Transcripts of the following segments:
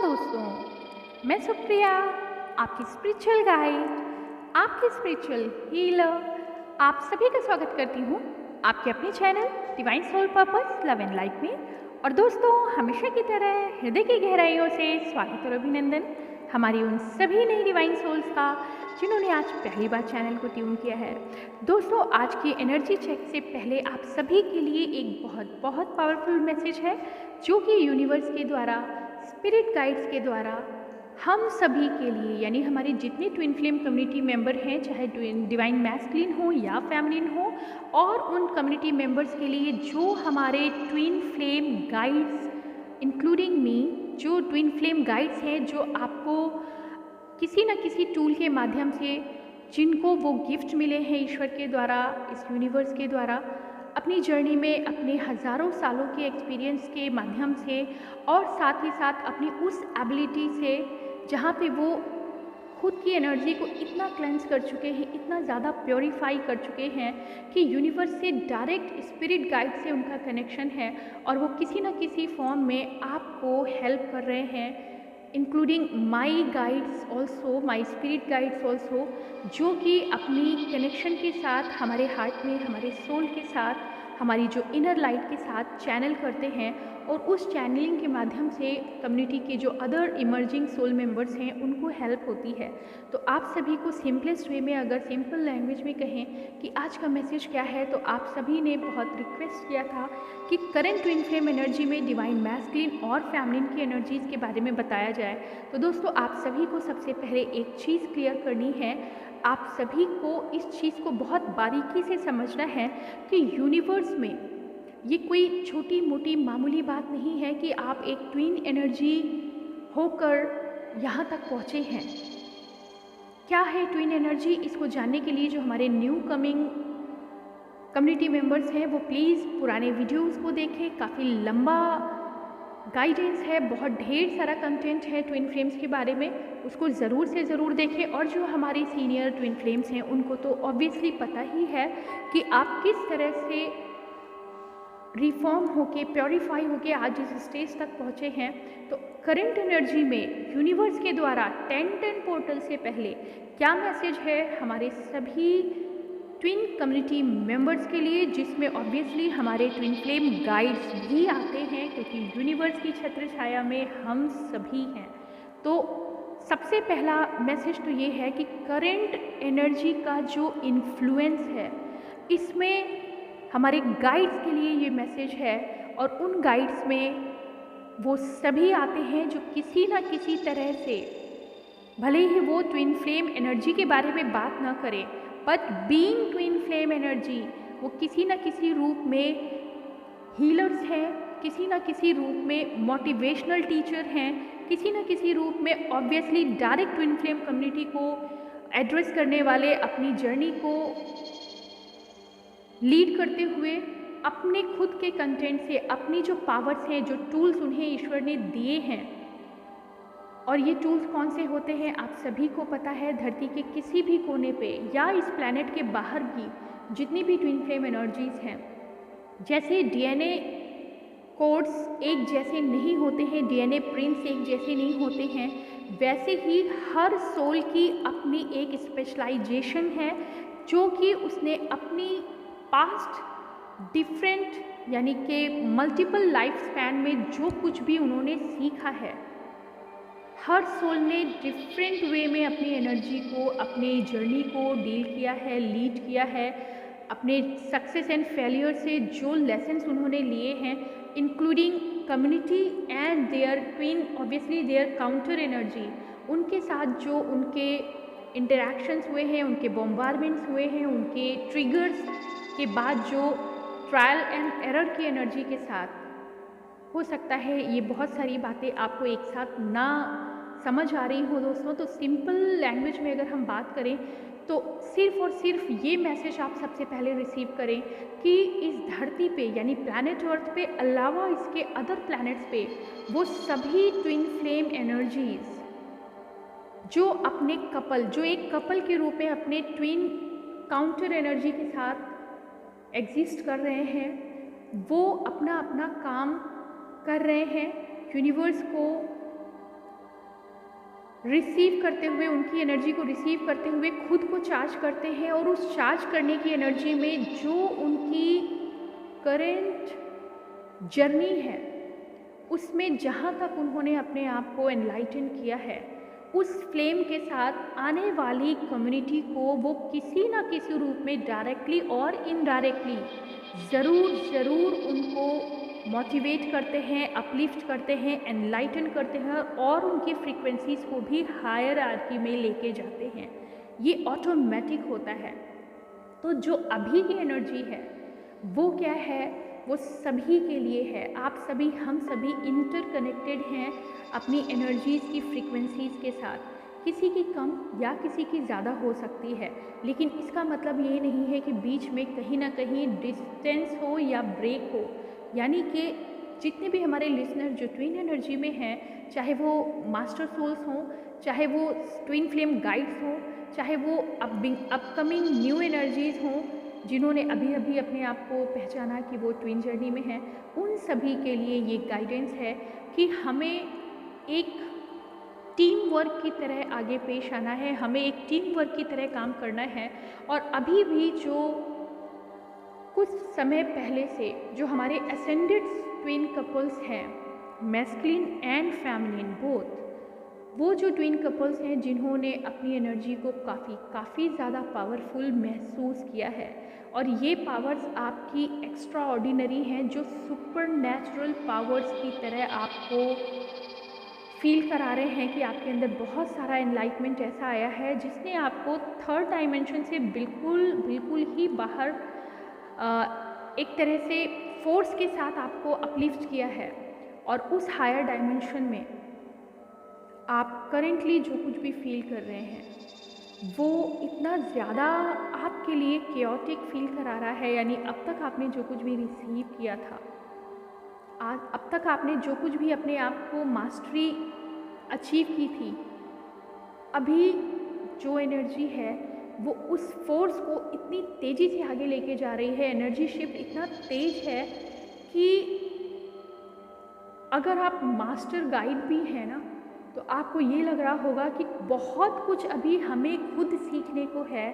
दोस्तों, मैं सुप्रिया, आपकी स्पिरिचुअल गाइड, आपकी स्पिरिचुअल हीलर, आप सभी का स्वागत करती हूँ आपके अपने channel divine soul purpose love and life में। और दोस्तों, हमेशा की तरह हृदय की गहराइयों से स्वागत और अभिनंदन हमारी उन सभी नई डिवाइन सोल्स का जिन्होंने आज पहली बार चैनल को ट्यून किया है। दोस्तों, आज की एनर्जी चेक से पहले आप सभी के लिए एक बहुत बहुत पावरफुल मैसेज है जो कि यूनिवर्स के द्वारा, स्पिरिट गाइड्स के द्वारा हम सभी के लिए, यानी हमारे जितने ट्विन फ्लेम कम्युनिटी मेंबर हैं, चाहे डिवाइन मैस्कुलिन हो या फेमिनिन हो, और उन कम्युनिटी मेंबर्स के लिए जो हमारे twin flame guides including me, जो ट्विन फ्लेम गाइड्स हैं, जो आपको किसी न किसी टूल के माध्यम से, जिनको वो गिफ्ट मिले हैं ईश्वर के द्वारा, इस यूनिवर्स के द्वारा, अपनी जर्नी में अपने हज़ारों सालों के एक्सपीरियंस के माध्यम से, और साथ ही साथ अपनी उस एबिलिटी से जहाँ पे वो खुद की एनर्जी को इतना क्लेंस कर चुके हैं, इतना ज़्यादा प्योरीफाई कर चुके हैं कि यूनिवर्स से डायरेक्ट स्पिरिट गाइड से उनका कनेक्शन है और वो किसी न किसी फॉर्म में आपको हेल्प कर रहे हैं, including my guides also, my spirit guides also, जो कि अपनी कनेक्शन के साथ हमारे हार्ट में, हमारे सोल के साथ, हमारी जो इनर लाइट के साथ चैनल करते हैं, और उस चैनलिंग के माध्यम से कम्युनिटी के जो अदर इमर्जिंग सोल मेंबर्स हैं उनको हेल्प होती है। तो आप सभी को सिंपलेस्ट वे में, अगर सिंपल लैंग्वेज में कहें कि आज का मैसेज क्या है, तो आप सभी ने बहुत रिक्वेस्ट किया था कि करंट ट्विन फ्लेम एनर्जी में डिवाइन मैस्कुलिन और फेमिनिन की एनर्जीज़ के बारे में बताया जाए। तो दोस्तों, आप सभी को सबसे पहले एक चीज़ क्लियर करनी है, आप सभी को इस चीज़ को बहुत बारीकी से समझना है कि यूनिवर्स में ये कोई छोटी मोटी मामूली बात नहीं है कि आप एक ट्विन एनर्जी होकर यहाँ तक पहुँचे हैं। क्या है ट्विन एनर्जी, इसको जानने के लिए जो हमारे न्यू कमिंग कम्युनिटी मेंबर्स हैं वो प्लीज़ पुराने वीडियोस को देखें। काफ़ी लंबा गाइडेंस है, बहुत ढेर सारा कंटेंट है ट्विन फ्लेम्स के बारे में, उसको ज़रूर से ज़रूर देखें। और जो हमारी सीनियर ट्विन फ्लेम्स हैं उनको तो ऑब्वियसली पता ही है कि आप किस तरह से रिफॉर्म होके, प्योरीफाई होके आज इस स्टेज तक पहुँचे हैं। तो करंट एनर्जी में यूनिवर्स के द्वारा 10-10 पोर्टल से पहले क्या मैसेज है हमारे सभी ट्विन कम्युनिटी मेंबर्स के लिए, जिसमें ऑब्वियसली हमारे ट्विन फ्लेम गाइड्स भी आते हैं, क्योंकि यूनिवर्स की छत्र छाया में हम सभी हैं। तो सबसे पहला मैसेज तो ये है कि करंट एनर्जी का जो इन्फ्लुएंस है, इसमें हमारे गाइड्स के लिए ये मैसेज है। और उन गाइड्स में वो सभी आते हैं जो किसी न किसी तरह से, भले ही वो ट्विन फ्लेम एनर्जी के बारे में बात ना करें, but being twin flame energy, वो किसी न किसी रूप में हीलर्स हैं, किसी न किसी रूप में मोटिवेशनल टीचर हैं, किसी न किसी रूप में obviously direct twin flame community को एड्रेस करने वाले, अपनी जर्नी को लीड करते हुए अपने खुद के कंटेंट से, अपनी जो पावर्स हैं, जो टूल्स उन्हें ईश्वर ने दिए हैं, और ये टूल्स कौन से होते हैं आप सभी को पता है। धरती के किसी भी कोने पे या इस प्लैनेट के बाहर भी जितनी भी ट्विन फ्लेम एनर्जीज हैं, जैसे डीएनए कोड्स एक जैसे नहीं होते हैं, डीएनए प्रिंट्स एक जैसे नहीं होते हैं, वैसे ही हर सोल की अपनी एक स्पेशलाइजेशन है, जो कि उसने अपनी पास्ट डिफरेंट, यानी कि मल्टीपल लाइफ स्पैन में जो कुछ भी उन्होंने सीखा है, हर सोल ने डिफरेंट वे में अपनी एनर्जी को, अपनी जर्नी को डील किया है, लीड किया है। अपने सक्सेस एंड फेलियर से जो लेसन्स उन्होंने लिए हैं, including community and their twin, obviously their counter energy, उनके साथ जो उनके इंटरैक्शंस हुए हैं, उनके बॉम्बारमेंट्स हुए हैं, उनके ट्रिगर्स के बाद जो ट्रायल एंड एरर की एनर्जी के साथ, हो सकता है ये बहुत सारी बातें आपको एक साथ ना समझ आ रही हो दोस्तों। तो सिंपल लैंग्वेज में अगर हम बात करें तो सिर्फ और सिर्फ ये मैसेज आप सबसे पहले रिसीव करें कि इस धरती पे, यानी प्लैनेट अर्थ पे अलावा इसके अदर प्लैनेट्स पे, वो सभी ट्विन फ्लेम एनर्जीज जो अपने कपल, जो एक कपल के रूप में अपने ट्विन काउंटर एनर्जी के साथ एग्जिस्ट कर रहे हैं, वो अपना अपना काम कर रहे हैं, यूनिवर्स को रिसीव करते हुए, उनकी एनर्जी को रिसीव करते हुए खुद को चार्ज करते हैं, और उस चार्ज करने की एनर्जी में जो उनकी करेंट जर्नी है उसमें जहाँ तक उन्होंने अपने आप को एनलाइटन किया है, उस फ्लेम के साथ आने वाली कम्युनिटी को वो किसी ना किसी रूप में डायरेक्टली और इनडायरेक्टली ज़रूर उनको मोटिवेट करते हैं, अपलिफ्ट करते हैं, एनलाइटन करते हैं, और उनकी फ्रीक्वेंसीज़ को भी हायर आर्की में लेके जाते हैं। ये ऑटोमेटिक होता है। तो जो अभी की एनर्जी है वो क्या है, वो सभी के लिए है। आप सभी, हम सभी इंटरकनेक्टेड हैं अपनी एनर्जीज़ की फ्रीक्वेंसीज़ के साथ। किसी की कम या किसी की ज़्यादा हो सकती है, लेकिन इसका मतलब ये नहीं है कि बीच में कहीं ना कहीं डिस्टेंस हो या ब्रेक हो। यानी कि जितने भी हमारे लिसनर जो ट्विन एनर्जी में हैं, चाहे वो मास्टर सोल्स हों, चाहे वो ट्विन फ्लेम गाइड्स हों, चाहे वो अपकमिंग न्यू एनर्जीज़ हों जिन्होंने अभी अभी अपने आप को पहचाना कि वो ट्विन जर्नी में हैं, उन सभी के लिए ये गाइडेंस है कि हमें एक टीम वर्क की तरह आगे पेश आना है, हमें एक टीम वर्क की तरह काम करना है। और अभी भी जो कुछ समय पहले से जो हमारे असेंडेड ट्विन कपल्स हैं, मैस्कुलिन एंड फेमिनिन बोथ, वो जो ट्विन कपल्स हैं जिन्होंने अपनी एनर्जी को काफ़ी ज़्यादा पावरफुल महसूस किया है, और ये पावर्स आपकी एक्स्ट्रा ऑर्डिनरी हैं, जो सुपर नेचुरल पावर्स की तरह आपको फील करा रहे हैं कि आपके अंदर बहुत सारा एनलाइटमेंट ऐसा आया है जिसने आपको थर्ड डायमेंशन से बिल्कुल ही बाहर एक तरह से फोर्स के साथ आपको अपलिफ्ट किया है। और उस हायर डायमेंशन में आप करेंटली जो कुछ भी फील कर रहे हैं वो इतना ज़्यादा आपके लिए केओटिक फील करा रहा है। यानी अब तक आपने जो कुछ भी रिसीव किया था, आज अब तक आपने जो कुछ भी अपने आप को मास्टरी अचीव की थी, अभी जो एनर्जी है वो उस फोर्स को इतनी तेज़ी से आगे लेके जा रही है। एनर्जी शिफ्ट इतना तेज है कि अगर आप मास्टर गाइड भी हैं ना, तो आपको ये लग रहा होगा कि बहुत कुछ अभी हमें खुद सीखने को है।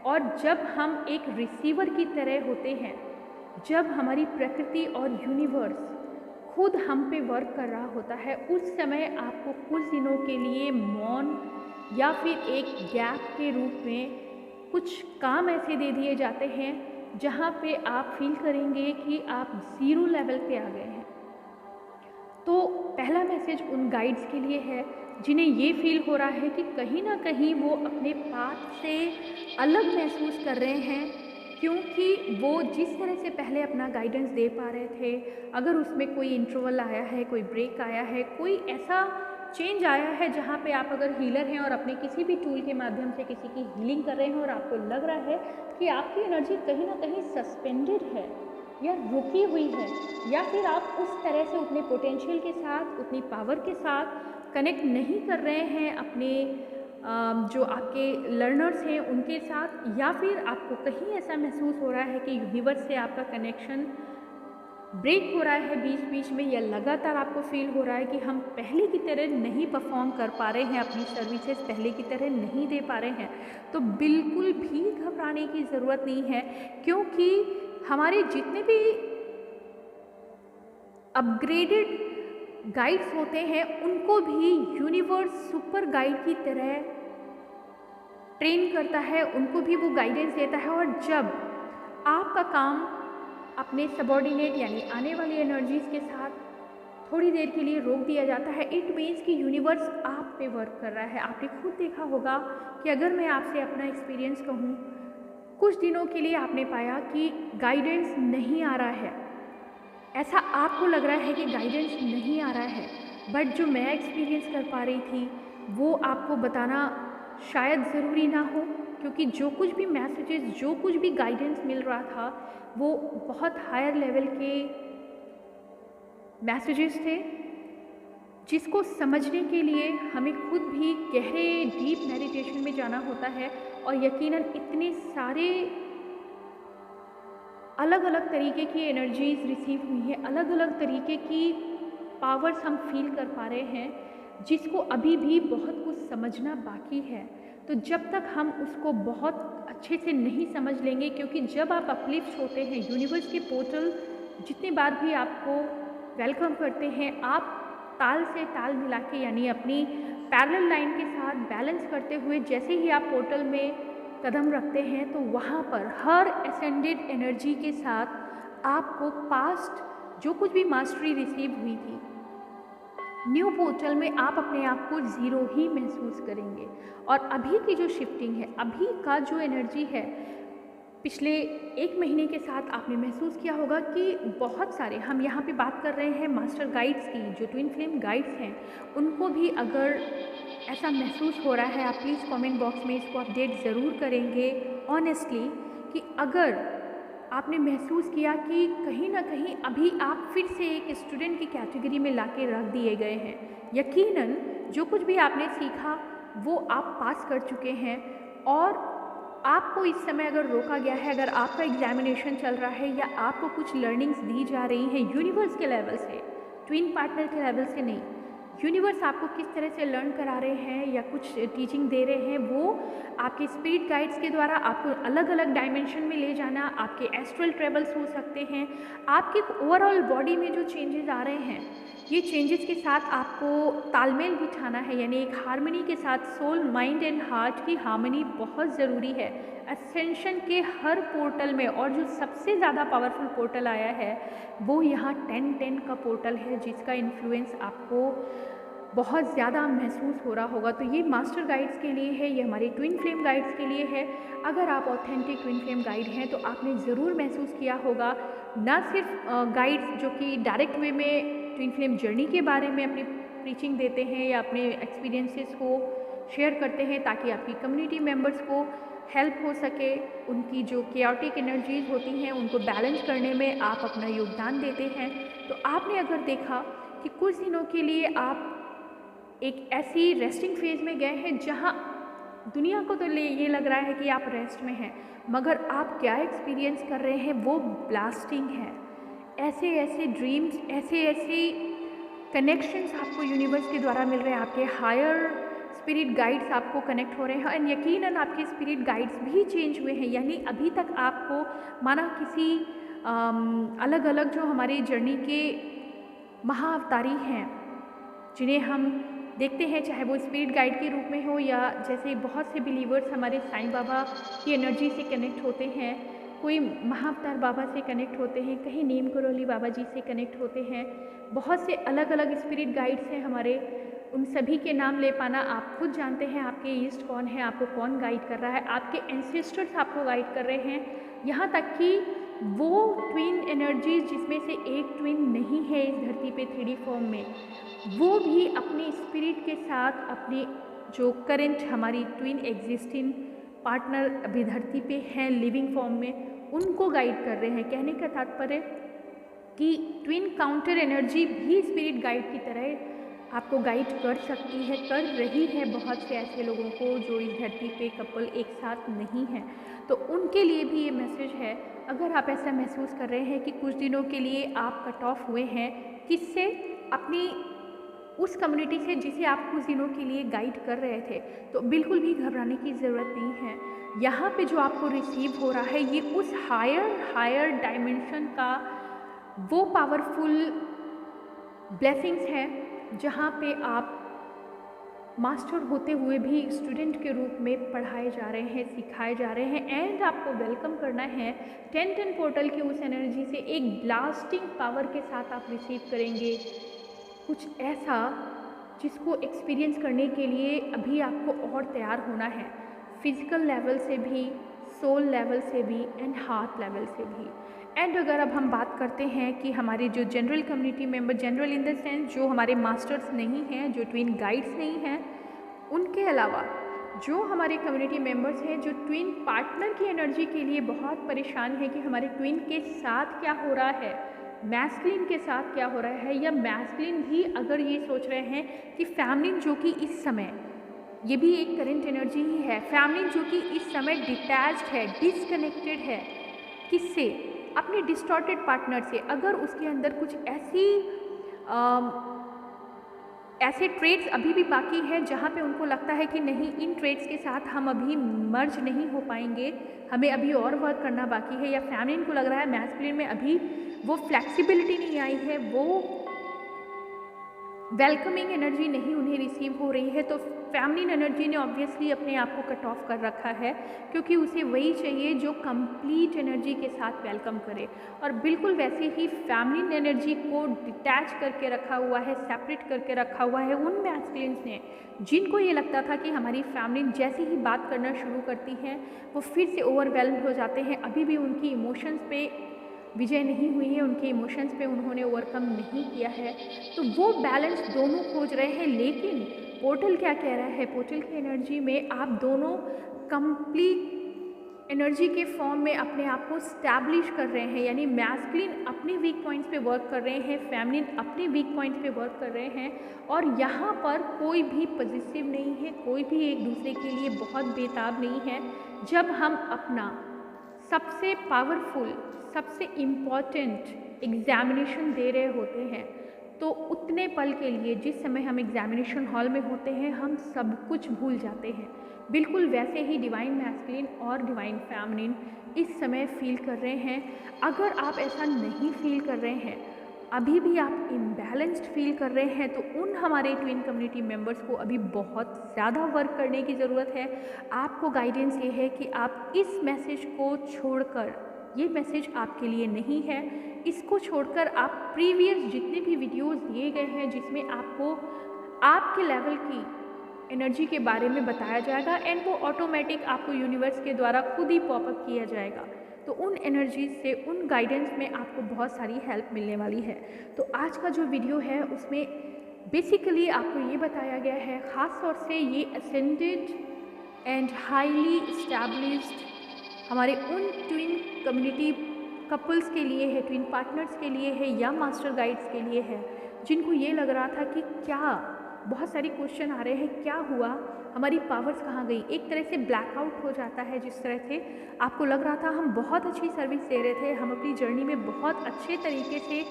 और जब हम एक रिसीवर की तरह होते हैं, जब हमारी प्रकृति और यूनिवर्स खुद हम पे वर्क कर रहा होता है, उस समय आपको कुछ दिनों के लिए मौन या फिर एक गैप के रूप में कुछ काम ऐसे दे दिए जाते हैं जहाँ पे आप फील करेंगे कि आप ज़ीरो लेवल पे आ गए हैं। तो पहला मैसेज उन गाइड्स के लिए है जिन्हें ये फील हो रहा है कि कहीं ना कहीं वो अपने पाथ से अलग महसूस कर रहे हैं, क्योंकि वो जिस तरह से पहले अपना गाइडेंस दे पा रहे थे, अगर उसमें कोई इंटरवल आया है, कोई ब्रेक आया है, कोई ऐसा चेंज आया है जहाँ पे आप अगर हीलर हैं और अपने किसी भी टूल के माध्यम से किसी की हीलिंग कर रहे हैं और आपको लग रहा है कि आपकी एनर्जी कहीं ना कहीं सस्पेंडेड है या रुकी हुई है, या फिर आप उस तरह से उतने पोटेंशियल के साथ, उतनी पावर के साथ कनेक्ट नहीं कर रहे हैं अपने जो आपके लर्नर्स हैं उनके साथ, या फिर आपको कहीं ऐसा महसूस हो रहा है कि यूनिवर्स से आपका कनेक्शन ब्रेक हो रहा है बीच बीच में, या लगातार आपको फील हो रहा है कि हम पहले की तरह नहीं परफॉर्म कर पा रहे हैं, अपनी सर्विसेज पहले की तरह नहीं दे पा रहे हैं, तो बिल्कुल भी घबराने की ज़रूरत नहीं है। क्योंकि हमारे जितने भी अपग्रेडेड गाइड्स होते हैं उनको भी यूनिवर्स सुपर गाइड की तरह ट्रेन करता है, उनको भी वो गाइडेंस देता है। और जब आपका काम अपने सबॉर्डिनेट यानी आने वाली एनर्जीज़ के साथ थोड़ी देर के लिए रोक दिया जाता है, इट मीन्स कि यूनिवर्स आप पे वर्क कर रहा है। आपने खुद देखा होगा कि अगर मैं आपसे अपना एक्सपीरियंस कहूँ, कुछ दिनों के लिए आपने पाया कि गाइडेंस नहीं आ रहा है, ऐसा आपको लग रहा है कि गाइडेंस नहीं आ रहा है, बट जो मैं एक्सपीरियंस कर पा रही थी वो आपको बताना शायद ज़रूरी ना हो, क्योंकि जो कुछ भी मैसेजेस, जो कुछ भी गाइडेंस मिल रहा था वो बहुत हायर लेवल के मैसेजेस थे, जिसको समझने के लिए हमें खुद भी गहरे डीप मेडिटेशन में जाना होता है। और यकीनन इतने सारे अलग अलग तरीके की एनर्जीज़ रिसीव हुई हैं, अलग अलग तरीके की पावर्स हम फील कर पा रहे हैं, जिसको अभी भी बहुत कुछ समझना बाकी है। तो जब तक हम उसको बहुत अच्छे से नहीं समझ लेंगे, क्योंकि जब आप अपलिफ्ट होते हैं, यूनिवर्स के पोर्टल जितनी बार भी आपको वेलकम करते हैं, आप ताल से ताल मिला के, यानी अपनी पैरेलल लाइन के साथ बैलेंस करते हुए जैसे ही आप पोर्टल में कदम रखते हैं, तो वहाँ पर हर असेंडेड एनर्जी के साथ आपको पास्ट जो कुछ भी मास्टरी रिसीव हुई थी, न्यू पोर्टल में आप अपने आप को ज़ीरो ही महसूस करेंगे। और अभी की जो शिफ्टिंग है, अभी का जो एनर्जी है, पिछले 1 महीने के साथ आपने महसूस किया होगा कि बहुत सारे, हम यहाँ पे बात कर रहे हैं मास्टर गाइड्स की, जो ट्विन फ्लेम गाइड्स हैं, उनको भी अगर ऐसा महसूस हो रहा है, आप प्लीज़ कमेंट बॉक्स में इसको अपडेट ज़रूर करेंगे ऑनेस्टली, कि अगर आपने महसूस किया कि कहीं ना कहीं अभी आप फिर से एक स्टूडेंट की कैटेगरी में लाके रख दिए गए हैं। यकीनन जो कुछ भी आपने सीखा वो आप पास कर चुके हैं, और आपको इस समय अगर रोका गया है, अगर आपका एग्जामिनेशन चल रहा है या आपको कुछ लर्निंग्स दी जा रही हैं यूनिवर्स के लेवल से, ट्विन पार्टनर के लेवल से नहीं, यूनिवर्स आपको किस तरह से लर्न करा रहे हैं या कुछ टीचिंग दे रहे हैं, वो आपके स्पिरिट गाइड्स के द्वारा आपको अलग अलग डायमेंशन में ले जाना, आपके एस्ट्रल ट्रेवल्स हो सकते हैं, आपके ओवरऑल बॉडी में जो चेंजेस आ रहे हैं, ये चेंजेस के साथ आपको तालमेल बिठाना है, यानी एक हार्मनी के साथ सोल, माइंड एंड हार्ट की हार्मनी बहुत ज़रूरी है असेंशन के हर पोर्टल में। और जो सबसे ज़्यादा पावरफुल पोर्टल आया है वो यहाँ 10-10 का पोर्टल है, जिसका इन्फ्लुएंस आपको बहुत ज़्यादा महसूस हो रहा होगा। तो ये मास्टर गाइड्स के लिए है, ये हमारे ट्विन फ्लेम गाइड्स के लिए है। अगर आप ऑथेंटिक ट्विन फ्लेम गाइड हैं तो आपने ज़रूर महसूस किया होगा, ना सिर्फ गाइड्स जो कि डायरेक्ट वे में ट्विन फ्लेम जर्नी के बारे में अपनी प्रीचिंग देते हैं या अपने एक्सपीरियंसेस को शेयर करते हैं ताकि आपकी कम्युनिटी मेम्बर्स को हेल्प हो सके, उनकी जो केओटिक एनर्जीज होती हैं उनको बैलेंस करने में आप अपना योगदान देते हैं। तो आपने अगर देखा कि कुछ दिनों के लिए आप एक ऐसी रेस्टिंग फेज में गए हैं जहां दुनिया को तो ये लग रहा है कि आप रेस्ट में हैं, मगर आप क्या एक्सपीरियंस कर रहे हैं वो ब्लास्टिंग है। ऐसे ऐसे ड्रीम्स, ऐसे ऐसे कनेक्शंस आपको यूनिवर्स के द्वारा मिल रहे हैं, आपके हायर स्पिरिट गाइड्स आपको कनेक्ट हो रहे हैं, और यकीनन आपके स्पिरिट गाइड्स भी चेंज हुए हैं। यानी अभी तक आपको माना किसी अलग अलग जो हमारी जर्नी के महाअवतारी हैं, जिन्हें हम देखते हैं, चाहे वो स्पिरिट गाइड के रूप में हो या जैसे बहुत से बिलीवर्स हमारे साईं बाबा की एनर्जी से कनेक्ट होते हैं, कोई महाअवतार बाबा से कनेक्ट होते हैं, कहीं नीम करोली बाबा जी से कनेक्ट होते हैं, बहुत से अलग अलग स्पिरिट गाइड्स हैं हमारे। उन सभी के नाम ले पाना, आप खुद जानते हैं आपके ईस्ट कौन है, आपको कौन गाइड कर रहा है, आपके एंसेस्टर्स आपको गाइड कर रहे हैं। यहाँ तक कि वो ट्विन एनर्जीज जिसमें से एक ट्विन नहीं है इस धरती पे 3D फॉर्म में, वो भी अपने स्पिरिट के साथ अपने जो करंट हमारी ट्विन एग्जिस्टिंग पार्टनर अभी धरती पे हैं लिविंग फॉर्म में, उनको गाइड कर रहे हैं। कहने का तात्पर्य कि ट्विन काउंटर एनर्जी भी स्पिरिट गाइड की तरह आपको गाइड कर सकती है, कर रही है बहुत से ऐसे लोगों को जो इस धरती पे कपल एक साथ नहीं हैं। तो उनके लिए भी ये मैसेज है, अगर आप ऐसा महसूस कर रहे हैं कि कुछ दिनों के लिए आप कट ऑफ हुए हैं किससे, अपनी उस कम्युनिटी से जिसे आप कुछ दिनों के लिए गाइड कर रहे थे, तो बिल्कुल भी घबराने की ज़रूरत नहीं है। यहाँ पे जो आपको रिसीव हो रहा है ये उस हायर डायमेंशन का वो पावरफुल ब्लेसिंग्स हैं जहाँ पे आप मास्टर होते हुए भी स्टूडेंट के रूप में पढ़ाए जा रहे हैं, सिखाए जा रहे हैं, एंड आपको वेलकम करना है 10-10 पोर्टल की उस एनर्जी से। एक ब्लास्टिंग पावर के साथ आप रिसीव करेंगे कुछ ऐसा जिसको एक्सपीरियंस करने के लिए अभी आपको और तैयार होना है, फिजिकल लेवल से भी, सोल लेवल से भी एंड हार्ट लेवल से भी। एंड अगर अब हम बात करते हैं कि हमारे जो general community member, general in the sense जो हमारे मास्टर्स नहीं हैं, जो ट्विन गाइड्स नहीं हैं, उनके अलावा जो हमारे कम्युनिटी मेंबर्स हैं जो ट्विन पार्टनर की एनर्जी के लिए बहुत परेशान हैं कि हमारे ट्विन के साथ क्या हो रहा है, मैस्कुलिन के साथ क्या हो रहा है, या मैस्कुलिन भी अगर ये सोच रहे हैं कि फैमिलिन जो कि इस समय, ये भी एक करंट एनर्जी ही है, फैमिलिन जो कि इस समय डिटैच्ड है, डिसकनेक्टेड है, किससे, अपने डिस्टॉर्टेड पार्टनर से। अगर उसके अंदर कुछ ऐसी ऐसे ट्रेड्स अभी भी बाकी हैं जहाँ पे उनको लगता है कि नहीं, इन ट्रेड्स के साथ हम अभी मर्ज नहीं हो पाएंगे, हमें अभी और वर्क करना बाकी है, या फैमिलिन को लग रहा है मैस्कुलिन में अभी वो फ्लेक्सिबिलिटी नहीं आई है, वो वेलकमिंग एनर्जी नहीं उन्हें रिसीव हो रही है। तो फेमिनिन एनर्जी ने ऑब्वियसली अपने आप को कट ऑफ कर रखा है, क्योंकि उसे वही चाहिए जो कंप्लीट एनर्जी के साथ वेलकम करे। और बिल्कुल वैसे ही फेमिनिन एनर्जी को डिटैच करके रखा हुआ है, सेपरेट करके रखा हुआ है उन मैस्कुलिन्स ने जिनको ये लगता था कि हमारी फेमिनिन जैसे ही बात करना शुरू करती हैं वो फिर से ओवरवेल्म्ड हो जाते हैं। अभी भी उनकी इमोशंस पे विजय नहीं हुई है, उनके इमोशंस पे उन्होंने ओवरकम नहीं किया है। तो वो बैलेंस दोनों खोज रहे हैं। लेकिन पोर्टल क्या कह रहा है, पोर्टल की एनर्जी में आप दोनों कंप्लीट एनर्जी के फॉर्म में अपने आप को स्टैब्लिश कर रहे हैं, यानी मैस्कुलिन अपने वीक पॉइंट्स पे वर्क कर रहे हैं, फेमिनिन अपने वीक पॉइंट्स पे वर्क कर रहे हैं। और यहाँ पर कोई भी पॉजिटिव नहीं है, कोई भी एक दूसरे के लिए बहुत बेताब नहीं है। जब हम अपना सबसे पावरफुल, सबसे इम्पॉर्टेंट एग्ज़ामिनेशन दे रहे होते हैं, तो उतने पल के लिए जिस समय हम एग्ज़ामिनेशन हॉल में होते हैं हम सब कुछ भूल जाते हैं। बिल्कुल वैसे ही डिवाइन मैस्कुलिन और डिवाइन फेमिनिन इस समय फील कर रहे हैं। अगर आप ऐसा नहीं फील कर रहे हैं, अभी भी आप इम्बैलेंस्ड फील कर रहे हैं, तो उन हमारे ट्विन कम्युनिटी मेंबर्स को अभी बहुत ज़्यादा वर्क करने की ज़रूरत है। आपको गाइडेंस ये है कि आप इस मैसेज को छोड़कर, ये मैसेज आपके लिए नहीं है, इसको छोड़कर आप प्रीवियस जितने भी वीडियोस दिए गए हैं जिसमें आपको आपके लेवल की एनर्जी के बारे में बताया जाएगा एंड वो ऑटोमेटिक आपको यूनिवर्स के द्वारा खुद ही पॉपअप किया जाएगा, तो उन एनर्जीज से, उन गाइडेंस में आपको बहुत सारी हेल्प मिलने वाली है। तो आज का जो वीडियो है उसमें बेसिकली आपको ये बताया गया है, ख़ास तौर से ये असेंडेड एंड हाईली इस्टेब्लिश्ड हमारे उन ट्विन कम्युनिटी कपल्स के लिए है, ट्विन पार्टनर्स के लिए है या मास्टर गाइड्स के लिए है, जिनको ये लग रहा था कि क्या, बहुत सारे क्वेश्चन आ रहे हैं, क्या हुआ, हमारी पावर्स कहाँ गई। एक तरह से ब्लैकआउट हो जाता है, जिस तरह से आपको लग रहा था हम बहुत अच्छी सर्विस दे रहे थे, हम अपनी जर्नी में बहुत अच्छे तरीके से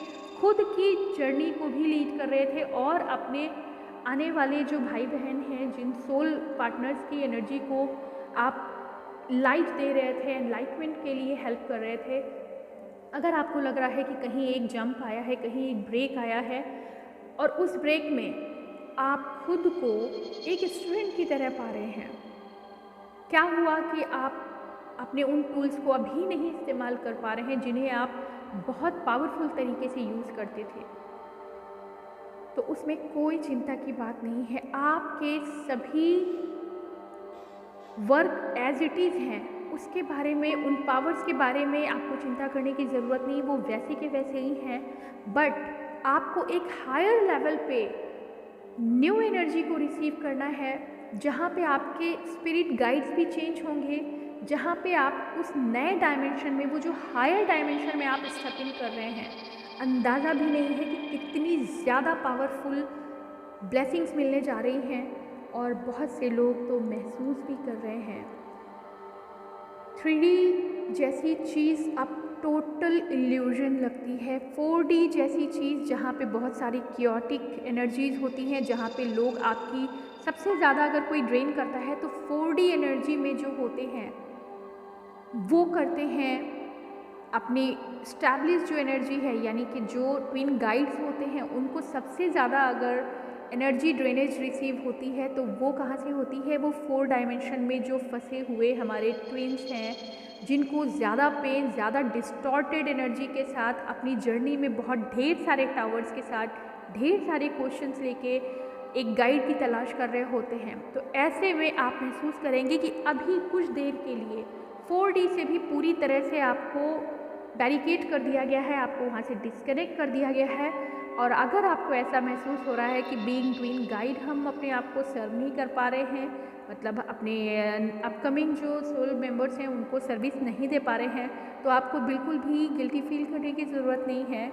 खुद की जर्नी को भी लीड कर रहे थे और अपने आने वाले जो भाई बहन हैं, जिन सोल पार्टनर्स की एनर्जी को आप लाइट दे रहे थे, एनलाइटमेंट के लिए हेल्प कर रहे थे। अगर आपको लग रहा है कि कहीं एक जंप आया है, कहीं एक ब्रेक आया है और उस ब्रेक में आप खुद को एक स्टूडेंट की तरह पा रहे हैं, क्या हुआ कि आप अपने उन टूल्स को अभी नहीं इस्तेमाल कर पा रहे हैं जिन्हें आप बहुत पावरफुल तरीके से यूज़ करते थे, तो उसमें कोई चिंता की बात नहीं है। आपके सभी वर्क एज इट इज़ हैं, उसके बारे में, उन पावर्स के बारे में आपको चिंता करने की ज़रूरत नहीं, वो वैसे के वैसे ही हैं। बट आपको एक हायर लेवल पे न्यू एनर्जी को रिसीव करना है, जहाँ पे आपके स्पिरिट गाइड्स भी चेंज होंगे, जहाँ पे आप उस नए डायमेंशन में, वो जो हायर डायमेंशन में आप स्टेप इन कर रहे हैं, अंदाज़ा भी नहीं है कि कितनी ज़्यादा पावरफुल ब्लेसिंग्स मिलने जा रही हैं। और बहुत से लोग तो महसूस भी कर रहे हैं 3D जैसी चीज़ अब टोटल इल्यूजन लगती है। 4D जैसी चीज़ जहाँ पे बहुत सारी क्योटिक एनर्जीज़ होती हैं, जहाँ पे लोग आपकी सबसे ज़्यादा अगर कोई ड्रेन करता है तो 4D एनर्जी में जो होते हैं वो करते हैं अपनी स्टैब्लिश जो एनर्जी है, यानी कि जो ट्विन गाइड्स होते हैं उनको सबसे ज़्यादा अगर एनर्जी ड्रेनेज रिसीव होती है तो वो कहाँ से होती है, वो 4 डायमेंशन में जो फंसे हुए हमारे ट्विन्स हैं, जिनको ज़्यादा पेन, ज़्यादा डिस्टॉर्टेड एनर्जी के साथ अपनी जर्नी में बहुत ढेर सारे टावर्स के साथ ढेर सारे क्वेश्चंस लेके एक गाइड की तलाश कर रहे होते हैं। तो ऐसे में आप महसूस करेंगे कि अभी कुछ देर के लिए 4D से भी पूरी तरह से आपको बैरिकेड कर दिया गया है, आपको वहाँ से डिस्कनेक्ट कर दिया गया है। और अगर आपको ऐसा महसूस हो रहा है कि बीइंग ट्विन गाइड हम अपने आप को सर्व नहीं कर पा रहे हैं, मतलब अपने अपकमिंग जो सोल मेंबर्स हैं उनको सर्विस नहीं दे पा रहे हैं, तो आपको बिल्कुल भी गिल्टी फील करने की ज़रूरत नहीं है,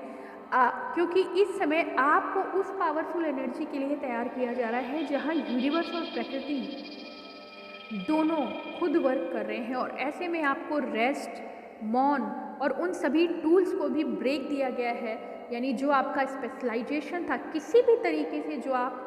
क्योंकि इस समय आपको उस पावरफुल एनर्जी के लिए तैयार किया जा रहा है जहाँ यूनिवर्स और प्रकृति दोनों खुद वर्क कर रहे हैं। और ऐसे में आपको रेस्ट, मौन और उन सभी टूल्स को भी ब्रेक दिया गया है, यानी जो आपका स्पेशलाइजेशन था, किसी भी तरीके से जो आप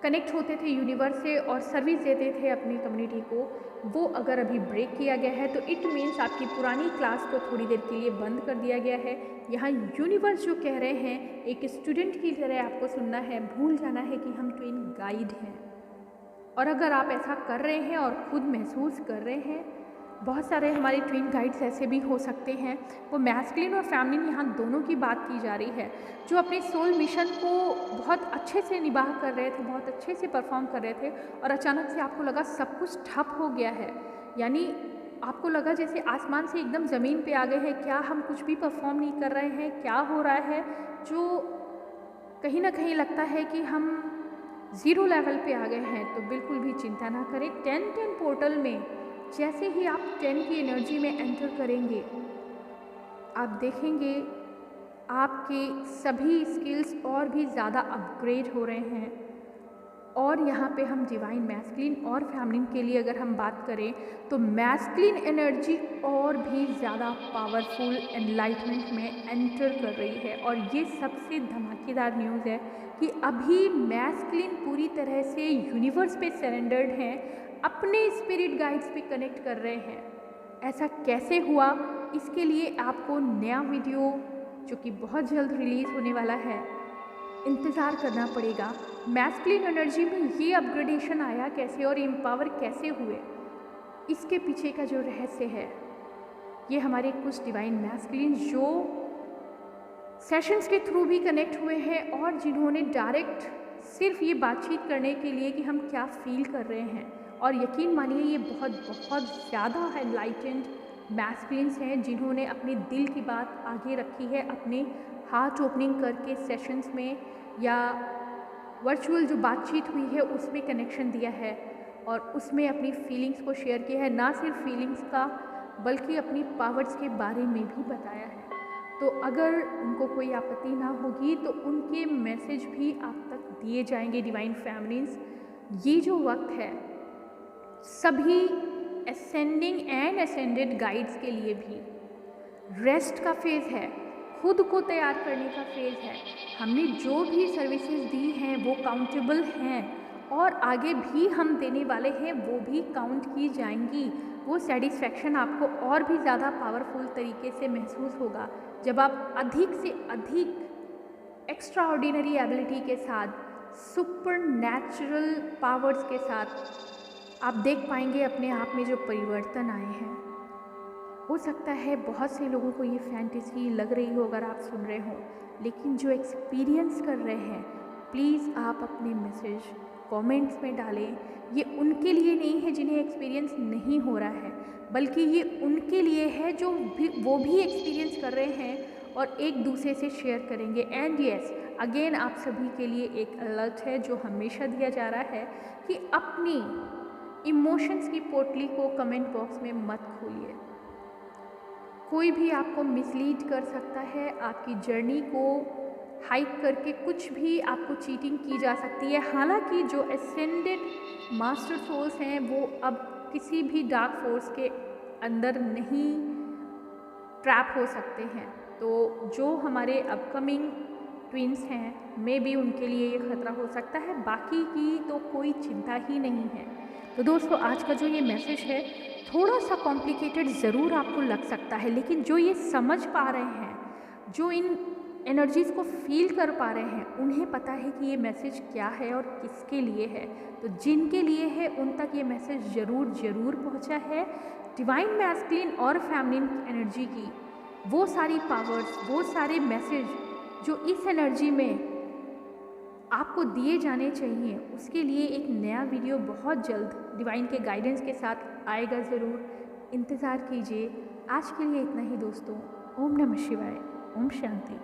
कनेक्ट होते थे यूनिवर्स से और सर्विस देते थे अपनी कम्युनिटी को, वो अगर अभी ब्रेक किया गया है तो इट मीन्स आपकी पुरानी क्लास को थोड़ी देर के लिए बंद कर दिया गया है। यहाँ यूनिवर्स जो कह रहे हैं, एक स्टूडेंट की तरह आपको सुनना है, भूल जाना है कि हम ट्विन गाइड हैं। और अगर आप ऐसा कर रहे हैं और खुद महसूस कर रहे हैं, बहुत सारे हमारे ट्विन गाइड्स ऐसे भी हो सकते हैं, वो मैस्कुलिन और फेमिनिन यहाँ दोनों की बात की जा रही है, जो अपने सोल मिशन को बहुत अच्छे से निभा कर रहे थे, बहुत अच्छे से परफॉर्म कर रहे थे और अचानक से आपको लगा सब कुछ ठप हो गया है। यानी आपको लगा जैसे आसमान से एकदम ज़मीन पे आ गए हैं, क्या हम कुछ भी परफॉर्म नहीं कर रहे हैं, क्या हो रहा है, जो कहीं ना कहीं लगता है कि हम ज़ीरो लेवल पे आ गए हैं। तो बिल्कुल भी चिंता ना करें। 10-10 पोर्टल में जैसे ही आप 10 की एनर्जी में एंटर करेंगे, आप देखेंगे आपके सभी स्किल्स और भी ज़्यादा अपग्रेड हो रहे हैं। और यहाँ पे हम डिवाइन मैस्कुलिन और फेमिनिन के लिए अगर हम बात करें तो मैस्कुलिन एनर्जी और भी ज़्यादा पावरफुल एनलाइटमेंट में एंटर कर रही है। और ये सबसे धमाकेदार न्यूज़ है कि अभी मैस्कुलिन पूरी तरह से यूनिवर्स पे सरेंडर्ड हैं, अपने स्पिरिट गाइड्स पे कनेक्ट कर रहे हैं। ऐसा कैसे हुआ, इसके लिए आपको नया वीडियो जो कि बहुत जल्द रिलीज़ होने वाला है, इंतज़ार करना पड़ेगा। मैस्कुलिन एनर्जी में ये अपग्रेडेशन आया कैसे और एम्पावर कैसे हुए, इसके पीछे का जो रहस्य है, ये हमारे कुछ डिवाइन मैस्कुलिन जो सेशंस के थ्रू भी कनेक्ट हुए हैं और जिन्होंने डायरेक्ट सिर्फ ये बातचीत करने के लिए कि हम क्या फील कर रहे हैं, और यकीन मानिए ये बहुत बहुत ज़्यादा एनलाइटेंड मैस्कुलिन्स हैं जिन्होंने अपने दिल की बात आगे रखी है, अपने हार्ट ओपनिंग करके सेशंस में या वर्चुअल जो बातचीत हुई है उसमें कनेक्शन दिया है और उसमें अपनी फीलिंग्स को शेयर किया है। ना सिर्फ फीलिंग्स का बल्कि अपनी पावर्स के बारे में भी बताया है। तो अगर उनको कोई आपत्ति ना होगी तो उनके मैसेज भी आप तक दिए जाएंगे डिवाइन फेमिनिन्स। ये जो वक्त है सभी असेंडिंग एंड असेंडेड गाइड्स के लिए भी रेस्ट का फेज़ है, खुद को तैयार करने का फेज़ है। हमने जो भी सर्विसेज दी हैं वो काउंटेबल हैं और आगे भी हम देने वाले हैं, वो भी काउंट की जाएंगी। वो सेटिस्फैक्शन आपको और भी ज़्यादा पावरफुल तरीके से महसूस होगा जब आप अधिक से अधिक एक्स्ट्रा ऑर्डिनरी एबिलिटी के साथ, सुपर नेचुरल पावर्स के साथ आप देख पाएंगे अपने आप में जो परिवर्तन आए हैं। हो सकता है बहुत से लोगों को ये फैंटेसी लग रही हो अगर आप सुन रहे हो, लेकिन जो एक्सपीरियंस कर रहे हैं प्लीज़ आप अपने मैसेज कमेंट्स में डालें। ये उनके लिए नहीं है जिन्हें एक्सपीरियंस नहीं हो रहा है, बल्कि ये उनके लिए है जो वो भी एक्सपीरियंस कर रहे हैं और एक दूसरे से शेयर करेंगे। एंड यस, अगेन आप सभी के लिए एक अलर्ट है जो हमेशा दिया जा रहा है कि अपनी इमोशंस की पोटली को कमेंट बॉक्स में मत खोलिए। कोई भी आपको मिसलीड कर सकता है, आपकी जर्नी को हाइक करके कुछ भी आपको चीटिंग की जा सकती है। हालांकि जो असेंडेड मास्टर सोल्स हैं वो अब किसी भी डार्क फोर्स के अंदर नहीं ट्रैप हो सकते हैं। तो जो हमारे अपकमिंग ट्विंस हैं मे बी उनके लिए ये खतरा हो सकता है, बाकी की तो कोई चिंता ही नहीं है। तो दोस्तों आज का जो ये मैसेज है थोड़ा सा कॉम्प्लिकेटेड ज़रूर आपको लग सकता है, लेकिन जो ये समझ पा रहे हैं, जो इन एनर्जीज़ को फील कर पा रहे हैं, उन्हें पता है कि ये मैसेज क्या है और किसके लिए है। तो जिनके लिए है उन तक ये मैसेज ज़रूर ज़रूर पहुंचा है। डिवाइन मैस्कुलिन और फेमिनिन एनर्जी की वो सारी पावर्स, वो सारे मैसेज जो इस एनर्जी में आपको दिए जाने चाहिए, उसके लिए एक नया वीडियो बहुत जल्द डिवाइन के गाइडेंस के साथ आएगा। ज़रूर इंतज़ार कीजिए। आज के लिए इतना ही दोस्तों। ओम नमः शिवाय, ओम शांति।